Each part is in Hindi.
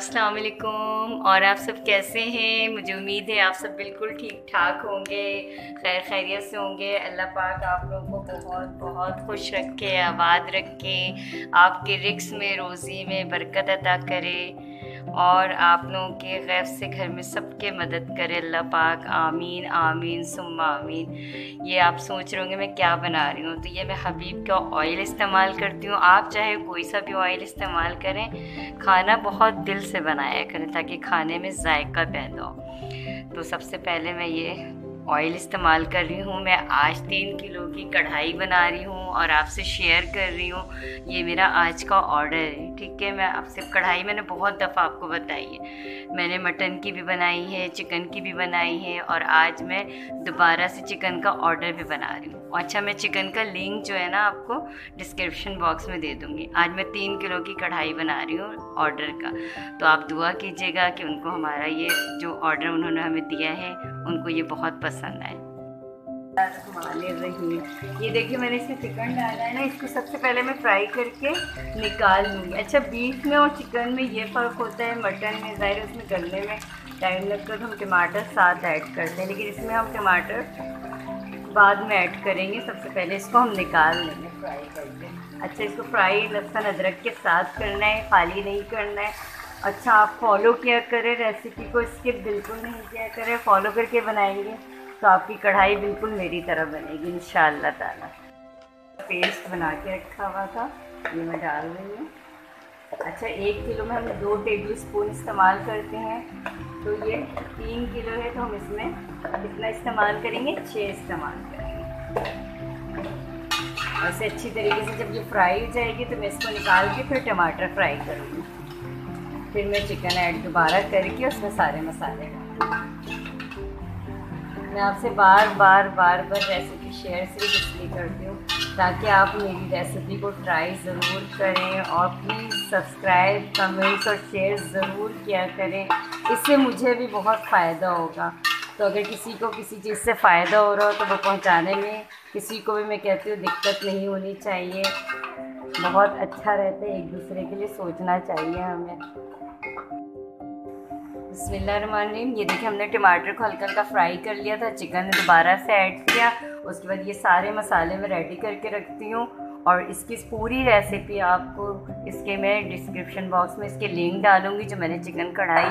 अस्सलाम वालेकुम। और आप सब कैसे हैं? मुझे उम्मीद है आप सब बिल्कुल ठीक ठाक होंगे, खैर खैरियत से होंगे। अल्लाह पाक आप लोगों को बहुत बहुत खुश रखे, आबाद रखे, आपके रिस्क में रोज़ी में बरकत अता करे और आप लोगों के गैब से घर में सबके मदद करे अल्लाह पाक। आमीन आमीन सुम्मा आमीन। ये आप सोच रहे होंगे मैं क्या बना रही हूँ, तो ये मैं हबीब का ऑयल इस्तेमाल करती हूँ। आप चाहे कोई सा भी ऑयल इस्तेमाल करें, खाना बहुत दिल से बनाया करें ताकि खाने में जायका पैदा हो। तो सबसे पहले मैं ये ऑयल इस्तेमाल कर रही हूँ। मैं आज 3 किलो की कढ़ाई बना रही हूँ और आपसे शेयर कर रही हूँ। ये मेरा आज का ऑर्डर है, ठीक है। मैं आपसे कढ़ाई मैंने बहुत दफ़ा आपको बताई है। मैंने मटन की भी बनाई है, चिकन की भी बनाई है और आज मैं दोबारा से चिकन का ऑर्डर भी बना रही हूँ। अच्छा, मैं चिकन का लिंक जो है ना आपको डिस्क्रिप्शन बॉक्स में दे दूँगी। आज मैं 3 किलो की कढ़ाई बना रही हूँ ऑर्डर का, तो आप दुआ कीजिएगा कि उनको हमारा ये जो ऑर्डर उन्होंने हमें दिया है उनको ये बहुत पसंद आए। ये देखिए मैंने इसमें चिकन डाला है ना, इसको सबसे पहले मैं फ्राई करके निकाल लूँगी। अच्छा, बीफ में और चिकन में ये फ़र्क होता है, मटन में ज़ाहिर उसमें गलने में टाइम लगता है तो हम टमाटर साथ ऐड करते हैं, लेकिन इसमें हम टमाटर बाद में ऐड करेंगे। सबसे पहले इसको हम निकाल लेंगे फ्राई करके। अच्छा, इसको फ्राई लहसुन अदरक के साथ करना है, खाली नहीं करना है। अच्छा, आप फॉलो किया करें, रेसिपी को स्किप बिल्कुल नहीं किया करें, फॉलो करके बनाएंगे तो आपकी कढ़ाई बिल्कुल मेरी तरह बनेगी इंशाअल्लाह ताला। पेस्ट बना के रखा हुआ था, ये मैं डाल रही हूँ। अच्छा, 1 किलो में हम 2 टेबल स्पून इस्तेमाल करते हैं, तो ये 3 किलो है तो हम इसमें कितना इस्तेमाल करेंगे? 6 इस्तेमाल करेंगे। ऐसे अच्छी तरीके से जब ये फ्राई हो जाएगी तो मैं इसको निकाल के फिर टमाटर फ्राई करूँगी। फिर मैं चिकन ऐड दोबारा करके उसमें सारे मसाले डालूँगी। मैं आपसे बार बार रेसिपी शेयर सिर्फ इसलिए करती हूँ ताकि आप मेरी रेसिपी को ट्राई ज़रूर करें और प्लीज़ सब्सक्राइब, कमेंट्स और शेयर ज़रूर किया करें। इससे मुझे भी बहुत फ़ायदा होगा। तो अगर किसी को किसी चीज़ से फ़ायदा हो रहा हो तो वो पहुँचाने में किसी को भी मैं कहती हूँ दिक्कत नहीं होनी चाहिए। बहुत अच्छा रहता है, एक दूसरे के लिए सोचना चाहिए हमें। बिस्मिल्लाहिर्रहमानिर्रहीम। ये देखिए हमने टमाटर को हल्का हल्का फ्राई कर लिया था, चिकन दोबारा से ऐड किया। उसके बाद ये सारे मसाले मैं रेडी करके रखती हूँ और इसकी पूरी रेसिपी आपको इसके मैं डिस्क्रिप्शन बॉक्स में इसके लिंक डालूँगी। जो मैंने चिकन कढ़ाई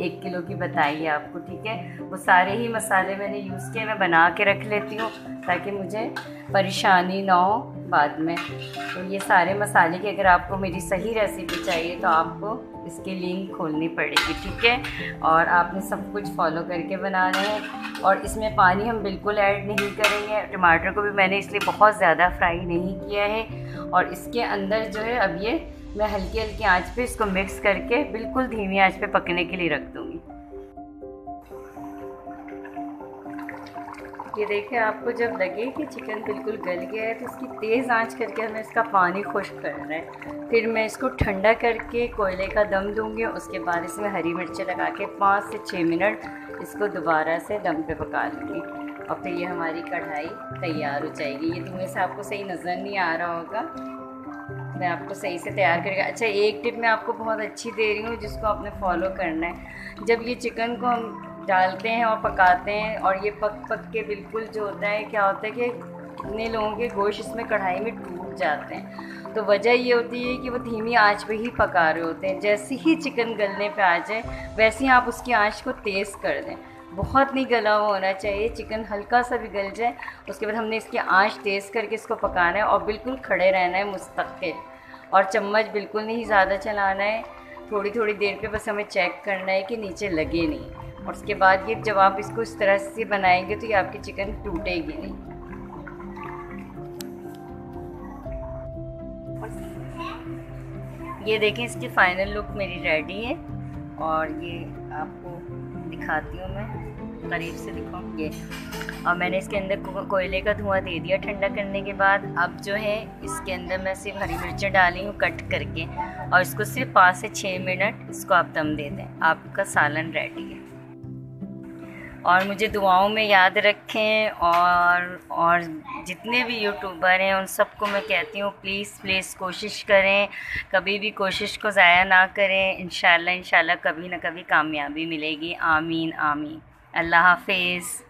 1 किलो की बताई है आपको, ठीक है। वो सारे ही मसाले मैंने यूज़ किए, मैं बना के रख लेती हूँ ताकि मुझे परेशानी ना हो बाद में। तो ये सारे मसाले की अगर आपको मेरी सही रेसिपी चाहिए तो आपको इसकी लिंक खोलनी पड़ेगी, ठीक है। और आपने सब कुछ फॉलो करके बनाना है और इसमें पानी हम बिल्कुल ऐड नहीं करेंगे। टमाटर को भी मैंने इसलिए बहुत ज़्यादा फ्राई नहीं किया है और इसके अंदर जो है अब ये मैं हल्की हल्की आंच पे इसको मिक्स करके बिल्कुल धीमी आंच पे पकने के लिए रख दूँगी। ये देखिए, आपको जब लगे कि चिकन बिल्कुल गल गया है तो इसकी तेज़ आंच करके हमें इसका पानी खुश्क करना है। फिर मैं इसको ठंडा करके कोयले का दम दूंगी। उसके बाद इसमें हरी मिर्चें लगा के 5 से 6 मिनट इसको दोबारा से दम पे पका लूँगी और फिर ये हमारी कढ़ाई तैयार हो जाएगी। ये धुएँ से आपको सही नज़र नहीं आ रहा होगा, मैं आपको सही से तैयार करेगा। अच्छा, एक टिप मैं आपको बहुत अच्छी दे रही हूँ जिसको आपने फॉलो करना है। जब ये चिकन को हम डालते हैं और पकाते हैं और ये पक के बिल्कुल जो होता है, क्या होता है कि कितने लोगों के गोश्त इसमें कढ़ाई में टूट जाते हैं, तो वजह ये होती है कि वो धीमी आंच पे ही पका रहे होते हैं। जैसे ही चिकन गलने पे आ जाए वैसे ही आप उसकी आंच को तेज़ कर दें। बहुत नहीं गला हुआ होना चाहिए, चिकन हल्का सा भी गल जाए उसके बाद हमने इसकी आंच तेज़ करके इसको पकाना है और बिल्कुल खड़े रहना है मुस्तकिल, और चम्मच बिल्कुल नहीं ज़्यादा चलाना है। थोड़ी थोड़ी देर पे बस हमें चेक करना है कि नीचे लगे नहीं। और उसके बाद ये जब आप इसको इस तरह से बनाएंगे तो ये आपकी चिकन टूटेगी नहीं। ये देखें, इसकी फ़ाइनल लुक मेरी रेडी है और ये आपको दिखाती हूँ, मैं करीब से दिखाऊँ ये। और मैंने इसके अंदर कोयले का धुआं दे दिया ठंडा करने के बाद। अब जो है इसके अंदर मैं सिर्फ हरी मिर्चें डाली हूँ कट करके और इसको सिर्फ 5 से 6 मिनट इसको आप दम दे दें, आपका सालन रेडी है। और मुझे दुआओं में याद रखें। और जितने भी यूट्यूबर हैं उन सबको मैं कहती हूँ प्लीज़ प्लीज़ कोशिश करें, कभी भी कोशिश को ज़ाया ना करें। इंशाल्लाह इंशाल्लाह कभी ना कभी कामयाबी मिलेगी। आमीन आमीन। अल्लाह हाफिज़।